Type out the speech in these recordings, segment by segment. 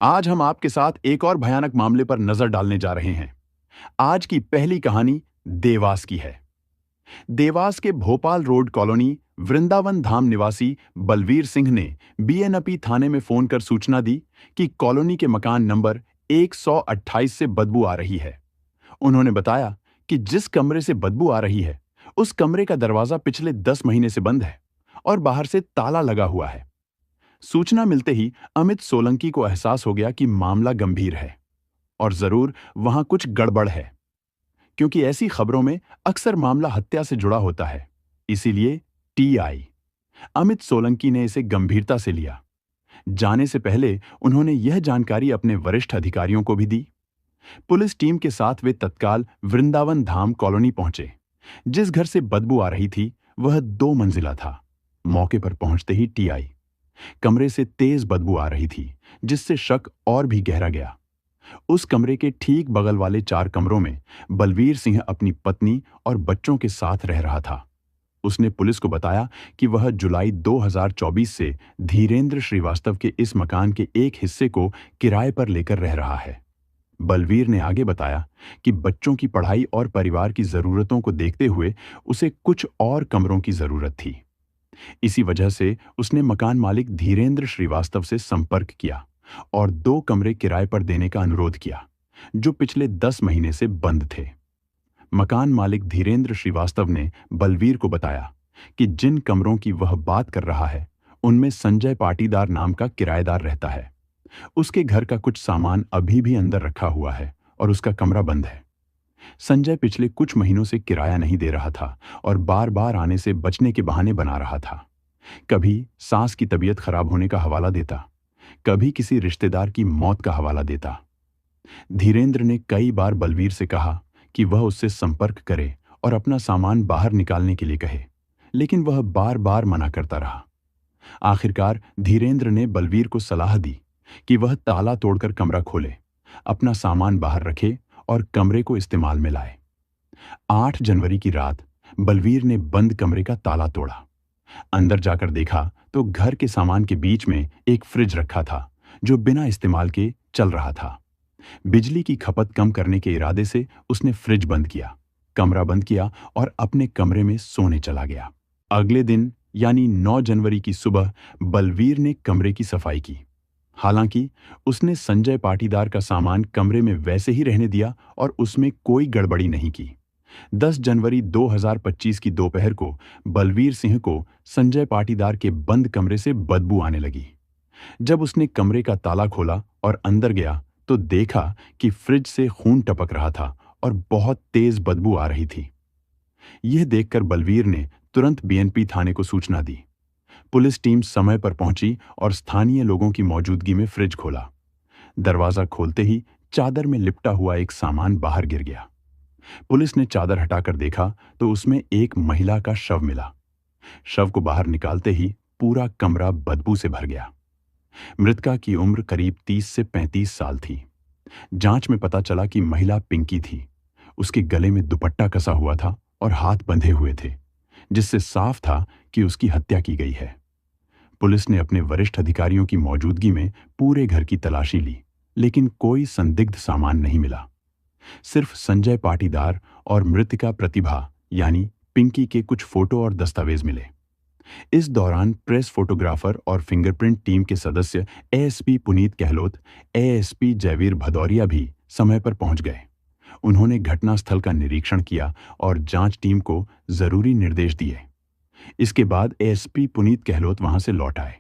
आज हम आपके साथ एक और भयानक मामले पर नजर डालने जा रहे हैं। आज की पहली कहानी देवास की है। देवास के भोपाल रोड कॉलोनी वृंदावन धाम निवासी बलवीर सिंह ने बीएनपी थाने में फोन कर सूचना दी कि कॉलोनी के मकान नंबर 128 से बदबू आ रही है। उन्होंने बताया कि जिस कमरे से बदबू आ रही है, उस कमरे का दरवाजा पिछले 10 महीने से बंद है और बाहर से ताला लगा हुआ है। सूचना मिलते ही अमित सोलंकी को एहसास हो गया कि मामला गंभीर है और जरूर वहां कुछ गड़बड़ है, क्योंकि ऐसी खबरों में अक्सर मामला हत्या से जुड़ा होता है। इसीलिए टीआई अमित सोलंकी ने इसे गंभीरता से लिया। जाने से पहले उन्होंने यह जानकारी अपने वरिष्ठ अधिकारियों को भी दी। पुलिस टीम के साथ वे तत्काल वृंदावन धाम कॉलोनी पहुंचे। जिस घर से बदबू आ रही थी वह 2 मंजिला था। मौके पर पहुंचते ही टीआई कमरे से तेज बदबू आ रही थी, जिससे शक और भी गहरा गया। उस कमरे के ठीक बगल वाले 4 कमरों में बलवीर सिंह अपनी पत्नी और बच्चों के साथ रह रहा था। उसने पुलिस को बताया कि वह जुलाई 2024 से धीरेन्द्र श्रीवास्तव के इस मकान के एक हिस्से को किराए पर लेकर रह रहा है। बलवीर ने आगे बताया कि बच्चों की पढ़ाई और परिवार की जरूरतों को देखते हुए उसे कुछ और कमरों की जरूरत थी। इसी वजह से उसने मकान मालिक धीरेन्द्र श्रीवास्तव से संपर्क किया और 2 कमरे किराए पर देने का अनुरोध किया, जो पिछले 10 महीने से बंद थे। मकान मालिक धीरेन्द्र श्रीवास्तव ने बलवीर को बताया कि जिन कमरों की वह बात कर रहा है, उनमें संजय पाटीदार नाम का किराएदार रहता है। उसके घर का कुछ सामान अभी भी अंदर रखा हुआ है और उसका कमरा बंद है। संजय पिछले कुछ महीनों से किराया नहीं दे रहा था और बार बार आने से बचने के बहाने बना रहा था। कभी सास की तबीयत खराब होने का हवाला देता, कभी किसी रिश्तेदार की मौत का हवाला देता। धीरेन्द्र ने कई बार बलवीर से कहा कि वह उससे संपर्क करे और अपना सामान बाहर निकालने के लिए कहे, लेकिन वह बार बार मना करता रहा। आखिरकार धीरेन्द्र ने बलवीर को सलाह दी कि वह ताला तोड़कर कमरा खोले, अपना सामान बाहर रखे और कमरे को इस्तेमाल में लाए। 8 जनवरी की रात बलवीर ने बंद कमरे का ताला तोड़ा। अंदर जाकर देखा तो घर के सामान के बीच में एक फ्रिज रखा था, जो बिना इस्तेमाल के चल रहा था। बिजली की खपत कम करने के इरादे से उसने फ्रिज बंद किया, कमरा बंद किया और अपने कमरे में सोने चला गया। अगले दिन यानी 9 जनवरी की सुबह बलवीर ने कमरे की सफाई की। हालांकि उसने संजय पाटीदार का सामान कमरे में वैसे ही रहने दिया और उसमें कोई गड़बड़ी नहीं की। 10 जनवरी 2025 की दोपहर को बलवीर सिंह को संजय पाटीदार के बंद कमरे से बदबू आने लगी। जब उसने कमरे का ताला खोला और अंदर गया तो देखा कि फ्रिज से खून टपक रहा था और बहुत तेज बदबू आ रही थी। यह देखकर बलवीर ने तुरंत बीएनपी थाने को सूचना दी। पुलिस टीम समय पर पहुंची और स्थानीय लोगों की मौजूदगी में फ्रिज खोला। दरवाजा खोलते ही चादर में लिपटा हुआ एक सामान बाहर गिर गया। पुलिस ने चादर हटाकर देखा तो उसमें एक महिला का शव मिला। शव को बाहर निकालते ही पूरा कमरा बदबू से भर गया। मृतका की उम्र करीब 30 से 35 साल थी। जांच में पता चला कि महिला पिंकी थी। उसके गले में दुपट्टा कसा हुआ था और हाथ बंधे हुए थे, जिससे साफ था कि उसकी हत्या की गई है। पुलिस ने अपने वरिष्ठ अधिकारियों की मौजूदगी में पूरे घर की तलाशी ली, लेकिन कोई संदिग्ध सामान नहीं मिला। सिर्फ संजय पाटीदार और मृतका प्रतिभा यानी पिंकी के कुछ फोटो और दस्तावेज मिले। इस दौरान प्रेस फोटोग्राफर और फिंगरप्रिंट टीम के सदस्य एएसपी पुनीत गहलोत, एएसपी जयवीर भदौरिया भी समय पर पहुंच गए। उन्होंने घटनास्थल का निरीक्षण किया और जांच टीम को जरूरी निर्देश दिए। इसके बाद एएसपी पुनीत गहलोत वहां से लौट आए।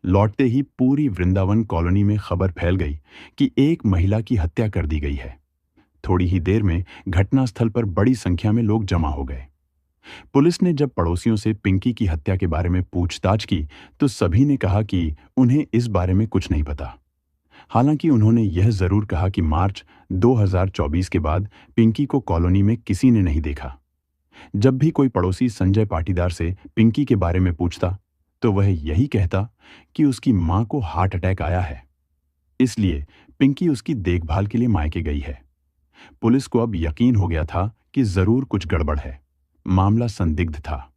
लौटते ही पूरी वृंदावन कॉलोनी में खबर फैल गई कि एक महिला की हत्या कर दी गई है। थोड़ी ही देर में घटनास्थल पर बड़ी संख्या में लोग जमा हो गए। पुलिस ने जब पड़ोसियों से पिंकी की हत्या के बारे में पूछताछ की तो सभी ने कहा कि उन्हें इस बारे में कुछ नहीं पता। हालांकि उन्होंने यह जरूर कहा कि मार्च 2024 के बाद पिंकी को कॉलोनी में किसी ने नहीं देखा। जब भी कोई पड़ोसी संजय पाटीदार से पिंकी के बारे में पूछता तो वह यही कहता कि उसकी मां को हार्ट अटैक आया है, इसलिए पिंकी उसकी देखभाल के लिए मायके गई है। पुलिस को अब यकीन हो गया था कि जरूर कुछ गड़बड़ है। मामला संदिग्ध था,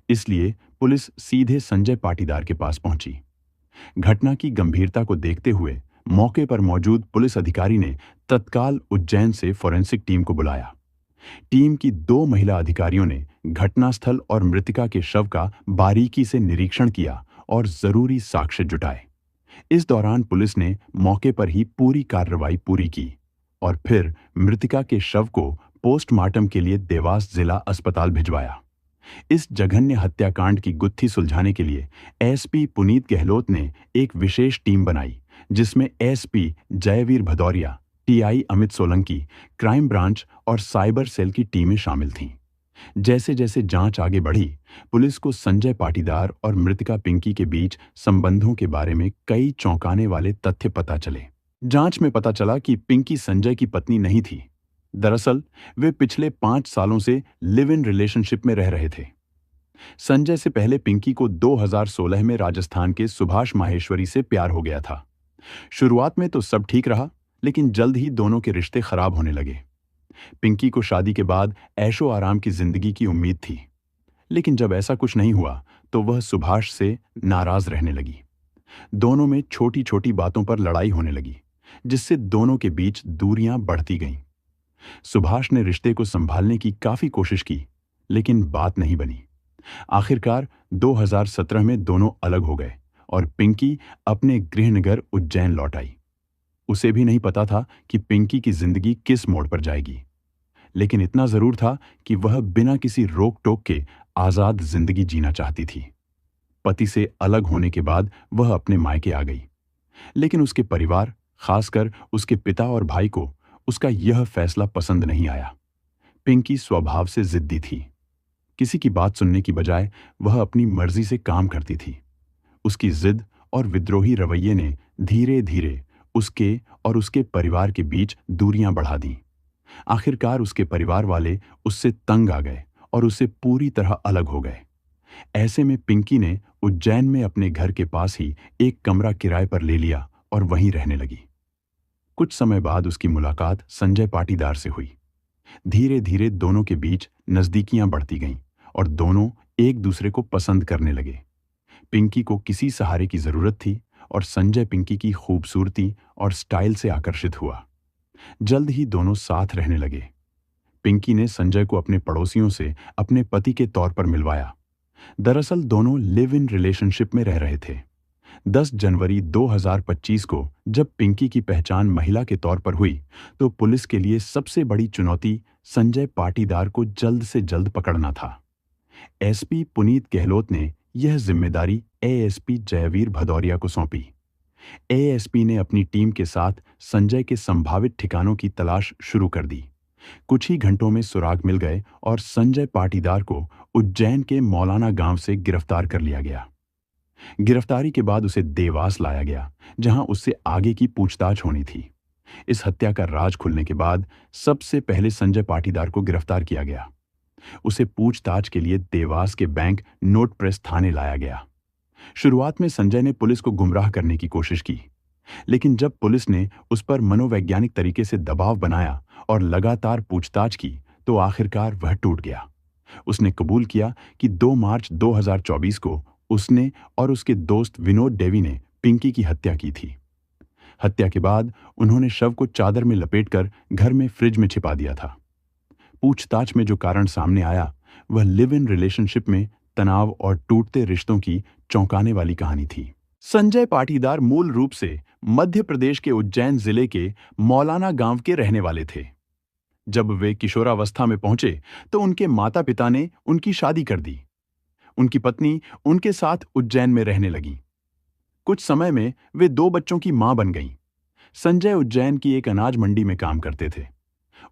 इसलिए पुलिस सीधे संजय पाटीदार के पास पहुंची। घटना की गंभीरता को देखते हुए मौके पर मौजूद पुलिस अधिकारी ने तत्काल उज्जैन से फॉरेंसिक टीम को बुलाया। टीम की 2 महिला अधिकारियों ने घटनास्थल और मृतिका के शव का बारीकी से निरीक्षण किया और जरूरी साक्ष्य जुटाए। इस दौरान पुलिस ने मौके पर ही पूरी कार्रवाई पूरी की और फिर मृतिका के शव को पोस्टमार्टम के लिए देवास जिला अस्पताल भिजवाया। इस जघन्य हत्याकांड की गुत्थी सुलझाने के लिए एसपी पुनीत गहलोत ने एक विशेष टीम बनाई, जिसमें SP Jaiveer Bhadauria, TI Amit Solanki, crime branch और साइबर सेल की टीमें शामिल थीं। जैसे जैसे जांच आगे बढ़ी, पुलिस को संजय पाटीदार और मृतिका पिंकी के बीच संबंधों के बारे में कई चौंकाने वाले तथ्य पता चले। जांच में पता चला कि पिंकी संजय की पत्नी नहीं थी। दरअसल वे पिछले 5 सालों से लिव इन रिलेशनशिप में रह रहे थे। संजय से पहले पिंकी को 2016 में राजस्थान के सुभाष माहेश्वरी से प्यार हो गया था। शुरुआत में तो सब ठीक रहा, लेकिन जल्द ही दोनों के रिश्ते खराब होने लगे। पिंकी को शादी के बाद ऐशो आराम की जिंदगी की उम्मीद थी, लेकिन जब ऐसा कुछ नहीं हुआ तो वह सुभाष से नाराज रहने लगी। दोनों में छोटी छोटी बातों पर लड़ाई होने लगी, जिससे दोनों के बीच दूरियां बढ़ती गईं। सुभाष ने रिश्ते को संभालने की काफी कोशिश की, लेकिन बात नहीं बनी। आखिरकार 2017 में दोनों अलग हो गए और पिंकी अपने गृहनगर उज्जैन लौट आई। उसे भी नहीं पता था कि पिंकी की जिंदगी किस मोड़ पर जाएगी, लेकिन इतना जरूर था कि वह बिना किसी रोक टोक के आजाद जिंदगी जीना चाहती थी। पति से अलग होने के बाद वह अपने मायके आ गई, लेकिन उसके परिवार, खासकर उसके पिता और भाई को उसका यह फैसला पसंद नहीं आया। पिंकी स्वभाव से जिद्दी थी। किसी की बात सुनने की बजाय वह अपनी मर्जी से काम करती थी। उसकी जिद और विद्रोही रवैये ने धीरे धीरे उसके और उसके परिवार के बीच दूरियां बढ़ा दी। आखिरकार उसके परिवार वाले उससे तंग आ गए और उसे पूरी तरह अलग हो गए। ऐसे में पिंकी ने उज्जैन में अपने घर के पास ही एक कमरा किराए पर ले लिया और वहीं रहने लगी। कुछ समय बाद उसकी मुलाकात संजय पाटीदार से हुई। धीरे धीरे दोनों के बीच नजदीकियां बढ़ती गईं और दोनों एक दूसरे को पसंद करने लगे। पिंकी को किसी सहारे की जरूरत थी और संजय पिंकी की खूबसूरती और स्टाइल से आकर्षित हुआ। जल्द ही दोनों साथ रहने लगे। पिंकी ने संजय को अपने पड़ोसियों से अपने पति के तौर पर मिलवाया। दरअसल दोनों लिव इन रिलेशनशिप में रह रहे थे। 10 जनवरी 2025 को जब पिंकी की पहचान महिला के तौर पर हुई, तो पुलिस के लिए सबसे बड़ी चुनौती संजय पाटीदार को जल्द से जल्द पकड़ना था। एसपी पुनीत गहलोत ने यह जिम्मेदारी एएसपी जयवीर भदौरिया को सौंपी। एएसपी ने अपनी टीम के साथ संजय के संभावित ठिकानों की तलाश शुरू कर दी। कुछ ही घंटों में सुराग मिल गए और संजय पाटीदार को उज्जैन के मौलाना गांव से गिरफ्तार कर लिया गया। गिरफ्तारी के बाद उसे देवास लाया गया, जहां उससे आगे की पूछताछ होनी थी। इस हत्या का राज खुलने के बाद सबसे पहले संजय पाटीदार को गिरफ्तार किया गया। उसे पूछताछ के लिए देवास के बैंक नोट प्रेस थाने लाया गया। शुरुआत में संजय ने पुलिस को गुमराह करने की कोशिश की, लेकिन जब पुलिस ने उस पर मनोवैज्ञानिक तरीके से दबाव बनाया और लगातार पूछताछ की, तो आखिरकार वह टूट गया। उसने कबूल किया कि 2 मार्च 2024 को उसने और उसके दोस्त विनोद डेवी ने पिंकी की हत्या की थी। हत्या के बाद उन्होंने शव को चादर में लपेटकर घर में फ्रिज में छिपा दिया था। पूछताछ में जो कारण सामने आया, वह लिव इन रिलेशनशिप में तनाव और टूटते रिश्तों की चौंकाने वाली कहानी थी। संजय पाटीदार मूल रूप से मध्य प्रदेश के उज्जैन जिले के मौलाना गांव के रहने वाले थे। जब वे किशोरावस्था में पहुंचे तो उनके माता पिता ने उनकी शादी कर दी। उनकी पत्नी उनके साथ उज्जैन में रहने लगी। कुछ समय में वे 2 बच्चों की मां बन गईं। संजय उज्जैन की एक अनाज मंडी में काम करते थे।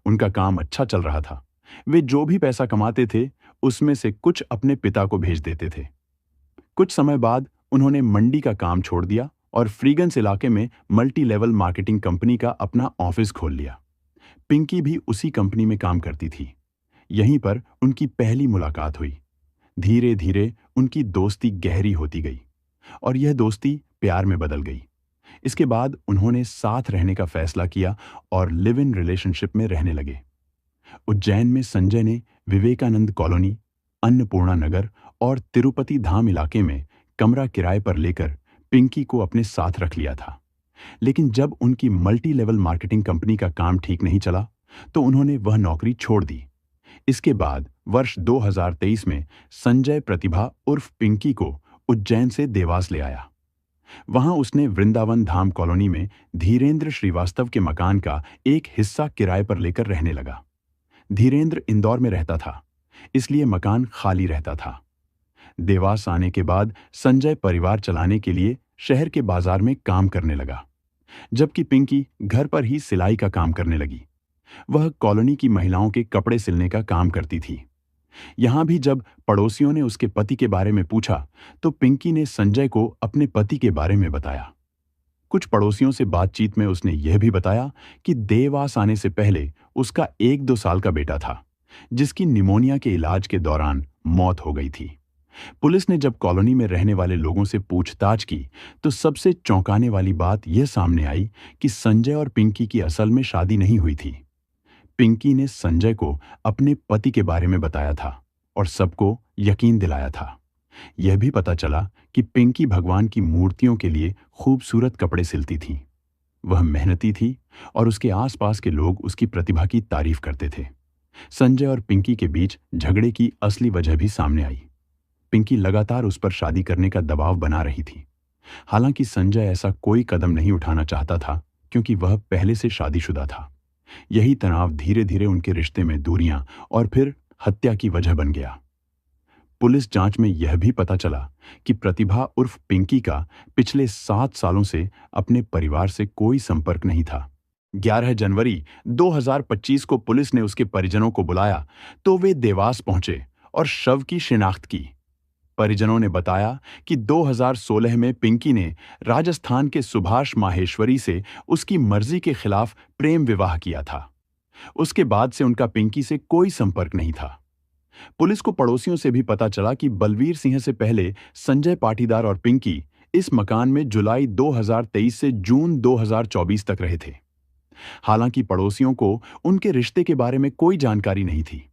उनका काम अच्छा चल रहा था। वे जो भी पैसा कमाते थे, उसमें से कुछ अपने पिता को भेज देते थे। कुछ समय बाद उन्होंने मंडी का काम छोड़ दिया और फ्रीगंज इलाके में मल्टी लेवल मार्केटिंग कंपनी का अपना ऑफिस खोल लिया। पिंकी भी उसी कंपनी में काम करती थी। यहीं पर उनकी पहली मुलाकात हुई। धीरे धीरे उनकी दोस्ती गहरी होती गई और यह दोस्ती प्यार में बदल गई। इसके बाद उन्होंने साथ रहने का फैसला किया और लिव इन रिलेशनशिप में रहने लगे। उज्जैन में संजय ने विवेकानंद कॉलोनी, अन्नपूर्णा नगर और तिरुपति धाम इलाके में कमरा किराए पर लेकर पिंकी को अपने साथ रख लिया था। लेकिन जब उनकी मल्टी लेवल मार्केटिंग कंपनी का काम ठीक नहीं चला, तो उन्होंने वह नौकरी छोड़ दी। इसके बाद वर्ष 2023 में संजय प्रतिभा उर्फ पिंकी को उज्जैन से देवास ले आया। वहां उसने वृंदावन धाम कॉलोनी में धीरेन्द्र श्रीवास्तव के मकान का एक हिस्सा किराए पर लेकर रहने लगा। धीरेन्द्र इंदौर में रहता था, इसलिए मकान खाली रहता था। देवास आने के बाद संजय परिवार चलाने के लिए शहर के बाजार में काम करने लगा, जबकि पिंकी घर पर ही सिलाई का काम करने लगी। वह कॉलोनी की महिलाओं के कपड़े सिलने का काम करती थी। यहां भी जब पड़ोसियों ने उसके पति के बारे में पूछा, तो पिंकी ने संजय को अपने पति के बारे में बताया। कुछ पड़ोसियों से बातचीत में उसने यह भी बताया कि देवास आने से पहले उसका 1-2 साल का बेटा था, जिसकी निमोनिया के इलाज के दौरान मौत हो गई थी। पुलिस ने जब कॉलोनी में रहने वाले लोगों से पूछताछ की, तो सबसे चौंकाने वाली बात यह सामने आई कि संजय और पिंकी की असल में शादी नहीं हुई थी। पिंकी ने संजय को अपने पति के बारे में बताया था और सबको यकीन दिलाया था। यह भी पता चला कि पिंकी भगवान की मूर्तियों के लिए खूबसूरत कपड़े सिलती थी। वह मेहनती थी और उसके आसपास के लोग उसकी प्रतिभा की तारीफ करते थे। संजय और पिंकी के बीच झगड़े की असली वजह भी सामने आई। पिंकी लगातार उस पर शादी करने का दबाव बना रही थी। हालांकि संजय ऐसा कोई कदम नहीं उठाना चाहता था, क्योंकि वह पहले से शादीशुदा था। यही तनाव धीरे धीरे उनके रिश्ते में दूरियां और फिर हत्या की वजह बन गया। पुलिस जांच में यह भी पता चला कि प्रतिभा उर्फ पिंकी का पिछले 7 सालों से अपने परिवार से कोई संपर्क नहीं था। 11 जनवरी 2025 को पुलिस ने उसके परिजनों को बुलाया, तो वे देवास पहुंचे और शव की शिनाख्त की। परिजनों ने बताया कि 2016 में पिंकी ने राजस्थान के सुभाष माहेश्वरी से उसकी मर्जी के खिलाफ प्रेम विवाह किया था। उसके बाद से उनका पिंकी से कोई संपर्क नहीं था। पुलिस को पड़ोसियों से भी पता चला कि बलवीर सिंह से पहले संजय पाटीदार और पिंकी इस मकान में जुलाई 2023 से जून 2024 तक रहे थे। हालांकि पड़ोसियों को उनके रिश्ते के बारे में कोई जानकारी नहीं थी।